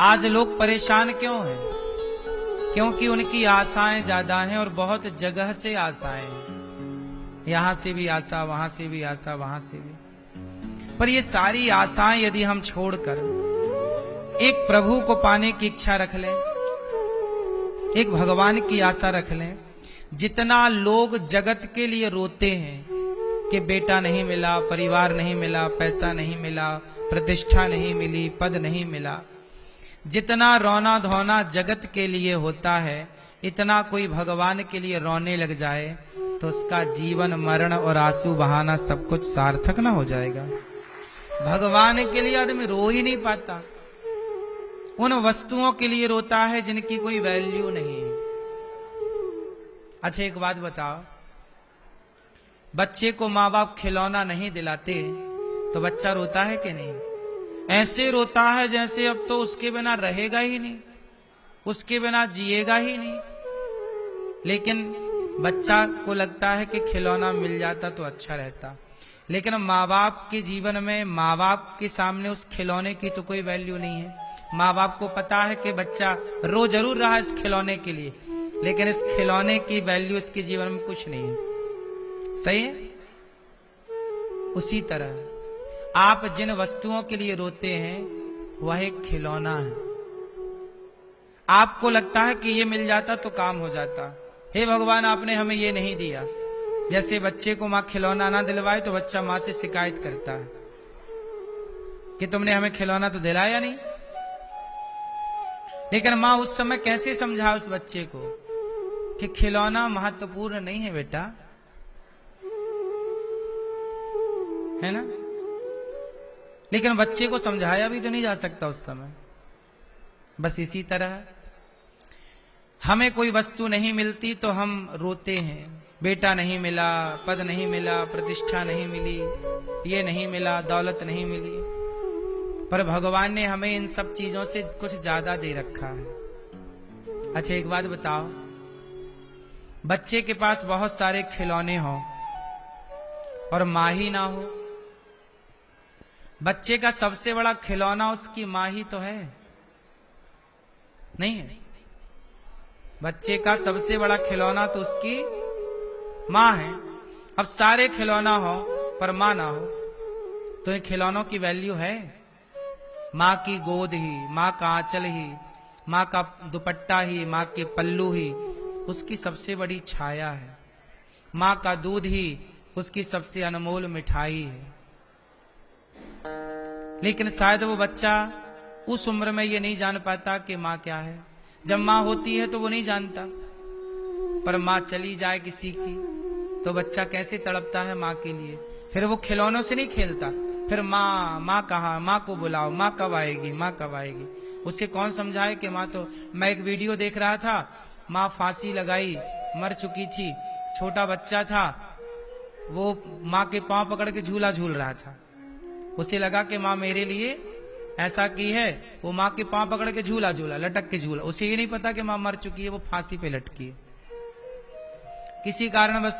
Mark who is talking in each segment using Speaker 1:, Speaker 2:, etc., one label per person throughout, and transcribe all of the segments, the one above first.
Speaker 1: आज लोग परेशान क्यों हैं? क्योंकि उनकी आशाएं ज्यादा हैं और बहुत जगह से आशाएं हैं। यहां से भी आशा, वहां से भी आशा, वहां से भी। पर ये सारी आशाएं यदि हम छोड़कर एक प्रभु को पाने की इच्छा रख लें, एक भगवान की आशा रख लें। जितना लोग जगत के लिए रोते हैं कि बेटा नहीं मिला, परिवार नहीं मिला, पैसा नहीं मिला, प्रतिष्ठा नहीं मिली, पद नहीं मिला, जितना रोना धोना जगत के लिए होता है, इतना कोई भगवान के लिए रोने लग जाए तो उसका जीवन मरण और आंसू बहाना सब कुछ सार्थक ना हो जाएगा। भगवान के लिए आदमी रो ही नहीं पाता, उन वस्तुओं के लिए रोता है जिनकी कोई वैल्यू नहीं है। अच्छा एक बात बताओ, बच्चे को माँ बाप खिलौना नहीं दिलाते तो बच्चा रोता है कि नहीं? ऐसे रोता है जैसे अब तो उसके बिना रहेगा ही नहीं, उसके बिना जिएगा ही नहीं। लेकिन बच्चा को लगता है कि खिलौना मिल जाता तो अच्छा रहता। लेकिन माँ बाप के जीवन में, माँ बाप के सामने उस खिलौने की तो कोई वैल्यू नहीं है। माँ बाप को पता है कि बच्चा रो जरूर रहा है इस खिलौने के लिए, लेकिन इस खिलौने की वैल्यू इसके जीवन में कुछ नहीं है। सही है? उसी तरह आप जिन वस्तुओं के लिए रोते हैं वह एक खिलौना है। आपको लगता है कि ये मिल जाता तो काम हो जाता। हे भगवान, आपने हमें ये नहीं दिया। जैसे बच्चे को मां खिलौना ना दिलवाए तो बच्चा मां से शिकायत करता है कि तुमने हमें खिलौना तो दिलाया नहीं। लेकिन मां उस समय कैसे समझा उस बच्चे को कि खिलौना महत्वपूर्ण नहीं है बेटा, है ना? लेकिन बच्चे को समझाया भी तो नहीं जा सकता उस समय। बस इसी तरह हमें कोई वस्तु नहीं मिलती तो हम रोते हैं। बेटा नहीं मिला, पद नहीं मिला, प्रतिष्ठा नहीं मिली, ये नहीं मिला, दौलत नहीं मिली। पर भगवान ने हमें इन सब चीजों से कुछ ज्यादा दे रखा है। अच्छा एक बात बताओ, बच्चे के पास बहुत सारे खिलौने हो और मां ही ना हो, बच्चे का सबसे बड़ा खिलौना उसकी मां ही तो है, नहीं है? बच्चे का सबसे बड़ा खिलौना तो उसकी मां है। अब सारे खिलौना हो पर मां ना हो तो इन खिलौनों की वैल्यू है? मां की गोद ही, मां का आंचल ही, मां का दुपट्टा ही, मां के पल्लू ही उसकी सबसे बड़ी छाया है। मां का दूध ही उसकी सबसे अनमोल मिठाई है। लेकिन शायद वो बच्चा उस उम्र में ये नहीं जान पाता कि मां क्या है। जब मां होती है तो वो नहीं जानता, पर मां चली जाए किसी की तो बच्चा कैसे तड़पता है मां के लिए। फिर वो खिलौनों से नहीं खेलता, फिर मां, मां कहाँ, मां को बुलाओ, मां कब आएगी, मां कब आएगी। उसे कौन समझाए कि मां तो। मैं एक वीडियो देख रहा था, मां फांसी लगाई, मर चुकी थी, छोटा बच्चा था, वो मां के पांव पकड़ के झूला झूल रहा था। उसे लगा कि मां मेरे लिए ऐसा की है, वो मां के पांव पकड़ के झूला झूला, लटक के झूला। उसे ये नहीं पता कि मां मर चुकी है, वो फांसी पे लटकी है। किसी कारण बस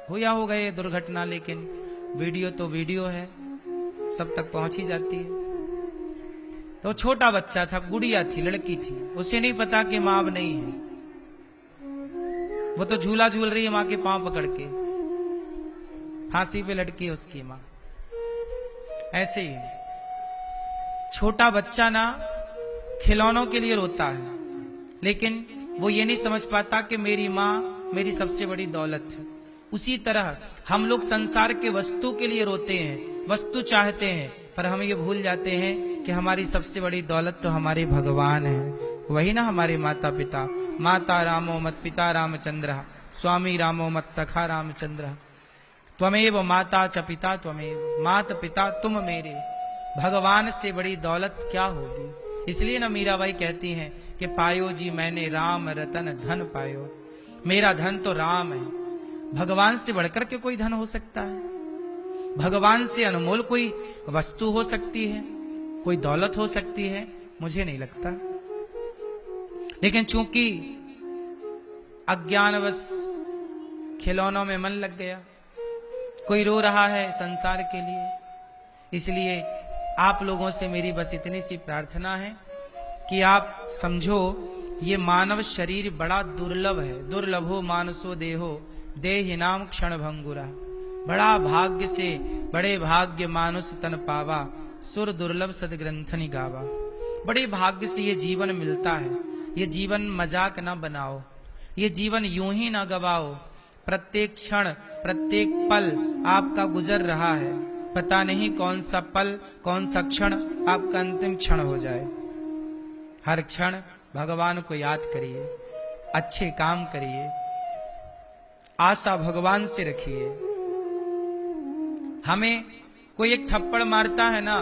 Speaker 1: हुआ हो गए दुर्घटना, लेकिन वीडियो तो वीडियो है, सब तक पहुंच ही जाती है। तो छोटा बच्चा था, गुड़िया थी, लड़की थी, उसे नहीं पता कि मां अब नहीं है। वो तो झूला झूल रही है मां के पांव पकड़ के, फांसी पे लटकी है उसकी मां। ऐसे ही छोटा बच्चा ना खिलौनों के लिए रोता है, लेकिन वो ये नहीं समझ पाता कि मेरी मां मेरी सबसे बड़ी दौलत है। उसी तरह हम लोग संसार के वस्तु के लिए रोते हैं, वस्तु चाहते हैं, पर हम ये भूल जाते हैं कि हमारी सबसे बड़ी दौलत तो हमारे भगवान है। वही ना हमारे माता पिता। माता रामो मत पिता रामचंद्र, स्वामी रामो मत सखा रामचंद्र, त्वमेव माता च पिता त्वमेव, मात पिता तुम मेरे। भगवान से बड़ी दौलत क्या होगी। इसलिए ना मीराबाई कहती हैं कि पायो जी मैंने राम रतन धन पायो। मेरा धन तो राम है। भगवान से बढ़कर के कोई धन हो सकता है? भगवान से अनमोल कोई वस्तु हो सकती है, कोई दौलत हो सकती है? मुझे नहीं लगता। लेकिन चूंकि अज्ञानवश खिलौनों में मन लग गया, कोई रो रहा है संसार के लिए, इसलिए आप लोगों से मेरी बस इतनी सी प्रार्थना है कि आप समझो ये मानव शरीर बड़ा दुर्लभ है। दुर्लभो मानसो देहो देहिनाम क्षण भंगुरा। बड़ा भाग्य से बड़े भाग्य मानुष तन पावा, सुर दुर्लभ सदग्रंथनि गावा। बड़े भाग्य से ये जीवन मिलता है। ये जीवन मजाक ना बनाओ, ये जीवन यूं ही ना गवाओ। प्रत्येक क्षण प्रत्येक पल आपका गुजर रहा है, पता नहीं कौन सा पल कौन सा क्षण आपका अंतिम क्षण हो जाए। हर क्षण भगवान को याद करिए, अच्छे काम करिए, आशा भगवान से रखिए। हमें कोई एक थप्पड़ मारता है ना,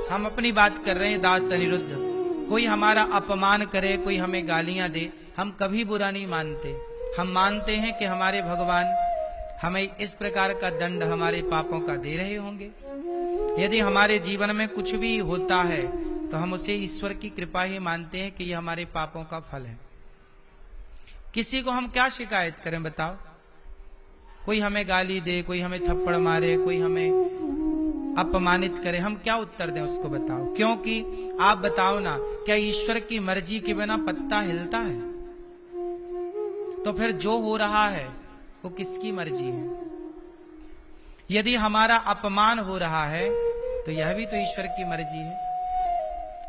Speaker 1: हम अपनी बात कर रहे हैं दास अनिरुद्ध, कोई हमारा अपमान करे, कोई हमें गालियां दे, हम कभी बुरा नहीं मानते। हम मानते हैं कि हमारे भगवान हमें इस प्रकार का दंड हमारे पापों का दे रहे होंगे। यदि हमारे जीवन में कुछ भी होता है तो हम उसे ईश्वर की कृपा ही मानते हैं कि यह हमारे पापों का फल है। किसी को हम क्या शिकायत करें बताओ? कोई हमें गाली दे, कोई हमें थप्पड़ मारे, कोई हमें अपमानित करे, हम क्या उत्तर दें उसको बताओ? क्योंकि आप बताओ ना, क्या ईश्वर की मर्जी के बिना पत्ता हिलता है? तो फिर जो हो रहा है वो किसकी मर्जी है? यदि हमारा अपमान हो रहा है तो यह भी तो ईश्वर की मर्जी है।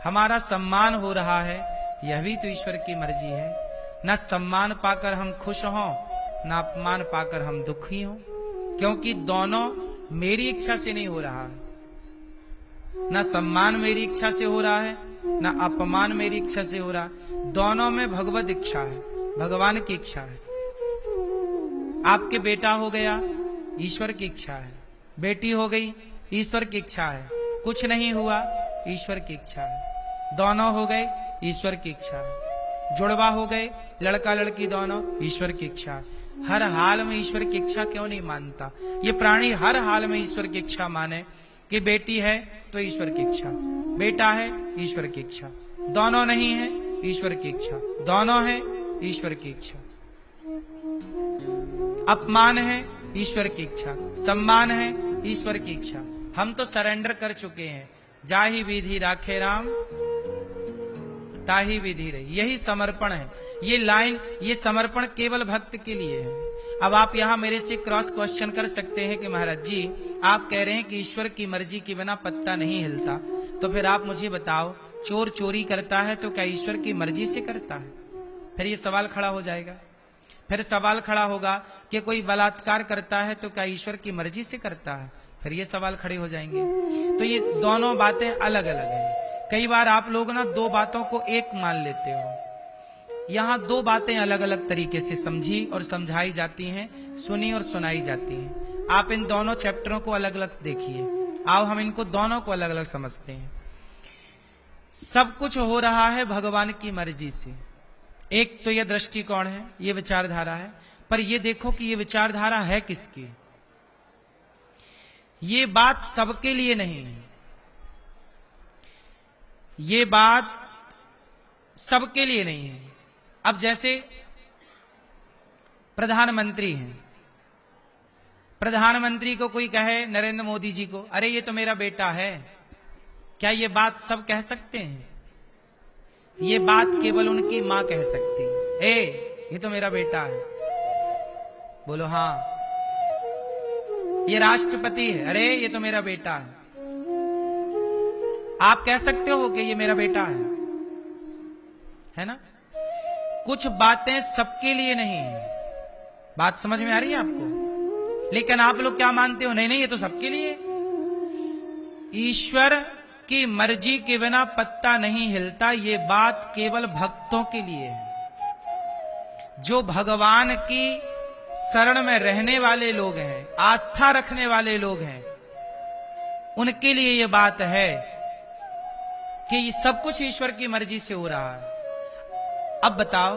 Speaker 1: हमारा सम्मान हो रहा है, यह भी तो ईश्वर की मर्जी है। न सम्मान पाकर हम खुश हों, न अपमान पाकर हम दुखी हों, क्योंकि दोनों मेरी इच्छा से नहीं हो रहा है। न सम्मान मेरी इच्छा से हो रहा है, न अपमान मेरी इच्छा से हो रहा है। दोनों में भगवत इच्छा है, भगवान की इच्छा है। आपके बेटा हो गया, ईश्वर की इच्छा है। बेटी हो गई, ईश्वर की इच्छा है। कुछ नहीं हुआ, ईश्वर की इच्छा है। दोनों हो गए, ईश्वर की इच्छा है। जुड़वा हो गए, लड़का लड़की दोनों, ईश्वर की इच्छा है। हर हाल में ईश्वर की इच्छा क्यों नहीं मानता? ये प्राणी हर हाल में ईश्वर की इच्छा माने कि बेटी है तो ईश्वर की इच्छा, बेटा है ईश्वर की इच्छा, दोनों नहीं है ईश्वर की इच्छा, दोनों है ईश्वर की इच्छा। अपमान है ईश्वर की इच्छा, सम्मान है ईश्वर की इच्छा। हम तो सरेंडर कर चुके हैं। जाहि विधि राखे राम ताहि विधि रही। यही समर्पण है। ये लाइन, ये समर्पण केवल भक्त के लिए है। अब आप यहां मेरे से क्रॉस क्वेश्चन कर सकते हैं कि महाराज जी आप कह रहे हैं कि ईश्वर की मर्जी के बिना पत्ता नहीं हिलता, तो फिर आप मुझे बताओ, चोर चोरी करता है तो क्या ईश्वर की मर्जी से करता है? फिर ये सवाल खड़ा हो जाएगा। फिर सवाल खड़ा होगा कि कोई बलात्कार करता है तो क्या ईश्वर की मर्जी से करता है? फिर ये सवाल खड़े हो जाएंगे। तो ये दोनों बातें अलग अलग हैं। कई बार आप लोग ना दो बातों को एक मान लेते हो। यहाँ दो बातें अलग अलग तरीके से समझी और समझाई जाती हैं, सुनी और सुनाई जाती हैं। आप इन दोनों चैप्टरों को अलग अलग देखिए। आओ हम इनको दोनों को अलग अलग समझते हैं। सब कुछ हो रहा है भगवान की मर्जी से। एक तो यह दृष्टिकोण है, ये विचारधारा है। पर ये देखो कि ये विचारधारा है किसकी? ये बात सबके लिए नहीं है। ये बात सबके लिए नहीं है। अब जैसे प्रधानमंत्री हैं, प्रधानमंत्री को कोई कहे, नरेंद्र मोदी जी को, अरे ये तो मेरा बेटा है, क्या ये बात सब कह सकते हैं? ये बात केवल उनकी मां कह सकती है। ये तो मेरा बेटा है, बोलो हाँ। ये राष्ट्रपति है, अरे ये तो मेरा बेटा है। आप कह सकते हो कि ये मेरा बेटा है ना? कुछ बातें सबके लिए नहीं है। बात समझ में आ रही है आपको? लेकिन आप लोग क्या मानते हो? नहीं नहीं, ये तो सबके लिए। ईश्वर की मर्जी के बिना पत्ता नहीं हिलता, ये बात केवल भक्तों के लिए है। जो भगवान की शरण में रहने वाले लोग हैं, आस्था रखने वाले लोग हैं, उनके लिए ये बात है कि ये सब कुछ ईश्वर की मर्जी से हो रहा है। अब बताओ,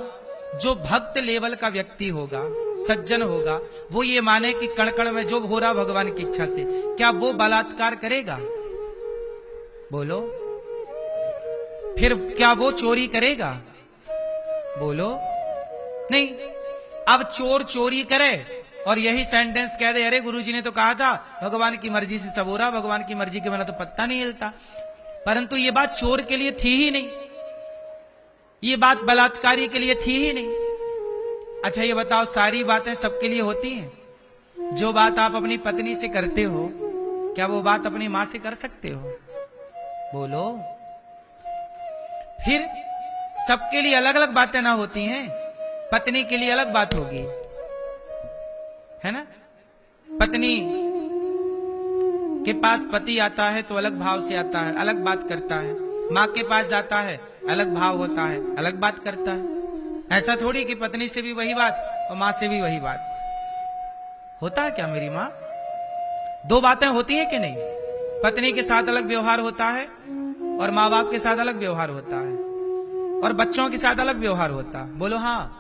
Speaker 1: जो भक्त लेवल का व्यक्ति होगा, सज्जन होगा, वो ये माने कि कण कण में जो हो रहा भगवान की इच्छा से, क्या वो बलात्कार करेगा? बोलो। फिर क्या वो चोरी करेगा? बोलो। नहीं। अब चोर चोरी करे और यही सेंटेंस कह दे, अरे गुरुजी ने तो कहा था भगवान की मर्जी से सब हो रहा, भगवान की मर्जी के बिना तो पत्ता नहीं हिलता। परंतु ये बात चोर के लिए थी ही नहीं। ये बात बलात्कारी के लिए थी ही नहीं। अच्छा ये बताओ, सारी बातें सबके लिए होती हैं? जो बात आप अपनी पत्नी से करते हो, क्या वो बात अपनी मां से कर सकते हो? बोलो। फिर सबके लिए अलग अलग बातें ना होती हैं? पत्नी के लिए अलग बात होगी, है ना? पत्नी के पास पति आता है तो अलग भाव से आता है, अलग बात करता है। माँ के पास जाता है, अलग भाव होता है, अलग बात करता है। ऐसा थोड़ी कि पत्नी से भी वही बात और माँ से भी वही बात। होता है क्या मेरी माँ? दो बातें होती हैं कि नहीं? पत्नी के साथ अलग व्यवहार होता है और माँ बाप के साथ अलग व्यवहार होता है और बच्चों के साथ अलग व्यवहार होता है। बोलो हाँ।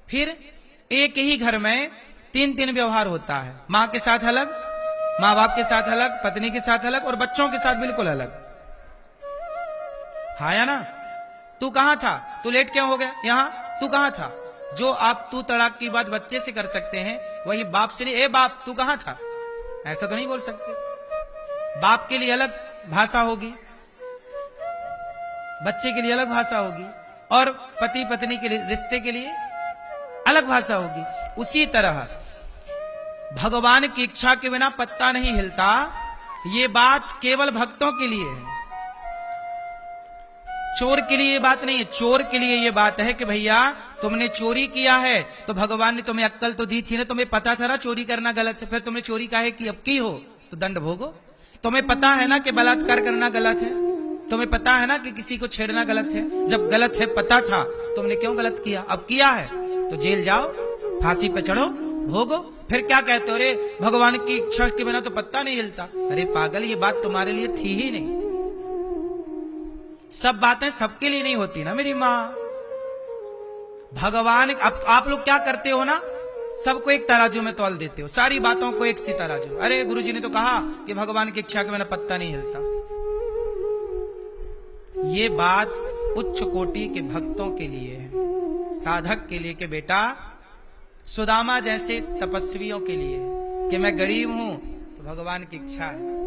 Speaker 1: फिर एक ही घर में तीन तीन व्यवहार होता है, माँ के साथ अलग, माँ बाप के साथ अलग, पत्नी के साथ अलग और बच्चों के साथ बिल्कुल अलग। हाँ या ना? तू कहां था? तू लेट क्यों हो गया यहां? तू कहां था? जो आप तू तड़ाक की बात बच्चे से कर सकते हैं, वही बाप से नहीं। ए बाप तू कहां था, ऐसा तो नहीं बोल सकते। बाप के लिए अलग भाषा होगी, बच्चे के लिए अलग भाषा होगी और पति पत्नी के रिश्ते के लिए अलग भाषा होगी। उसी तरह भगवान की इच्छा के बिना पत्ता नहीं हिलता, ये बात केवल भक्तों के लिए है। चोर के लिए ये बात नहीं है। चोर के लिए ये बात है कि भैया तुमने चोरी किया है तो भगवान ने तुम्हें अक्कल तो दी थी ना, तुम्हें पता था ना चोरी करना गलत है, फिर तुमने चोरी काहे की? अब की हो तो दंड भोगो। तुम्हें पता है ना कि बलात्कार करना गलत है, तुम्हें पता है ना कि किसी को छेड़ना गलत है। जब गलत है पता था, तुमने क्यों गलत किया? अब किया है तो जेल जाओ, फांसी पे चढ़ो, भोगो। फिर क्या कहते हो? अरे भगवान की इच्छा के बिना तो पत्ता नहीं हिलता। अरे पागल, ये बात तुम्हारे लिए थी ही नहीं। सब बातें सबके लिए नहीं होती ना मेरी माँ। भगवान, अब आप लोग क्या करते हो ना, सबको एक तराजू में तौल देते हो, सारी बातों को एक सी तराजू। अरे गुरुजी ने तो कहा कि भगवान की इच्छा के बिना पत्ता नहीं हिलता। ये बात उच्च कोटि के भक्तों के लिए है, साधक के लिए कि बेटा, सुदामा जैसे तपस्वियों के लिए कि मैं गरीब हूं तो भगवान की इच्छा है।